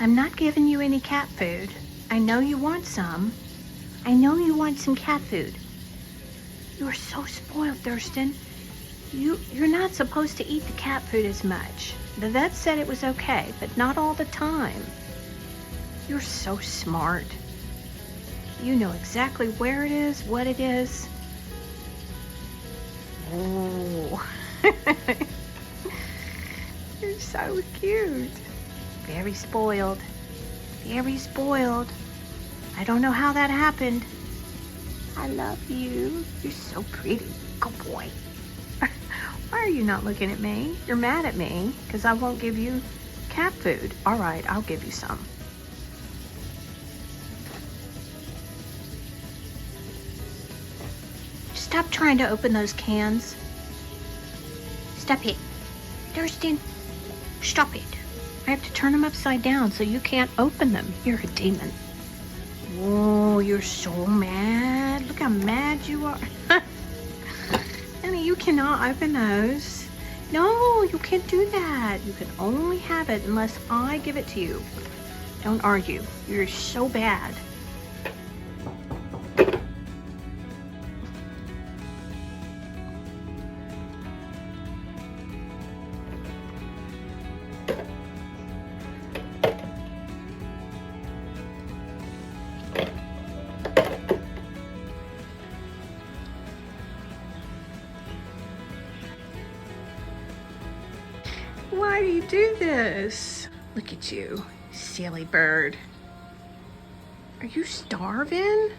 I'm not giving you any cat food. I know you want some. I know you want some cat food. You are so spoiled, Thurston. You're not supposed to eat the cat food as much. The vet said it was okay, but not all the time. You're so smart. You know exactly where it is, what it is. Oh. You're so cute. Very spoiled. Very spoiled. I don't know how that happened. I love you. You're so pretty. Good boy. Why are you not looking at me? You're mad at me because I won't give you cat food. All right, I'll give you some. Stop trying to open those cans. Stop it. Thurston, stop it. I have to turn them upside down so you can't open them. You're a demon. Whoa, you're so mad. Look how mad you are. Honey, you cannot open those. No, you can't do that. You can only have it unless I give it to you. Don't argue. You're so bad. Why do you do this? Look at you, silly bird. Are you starving?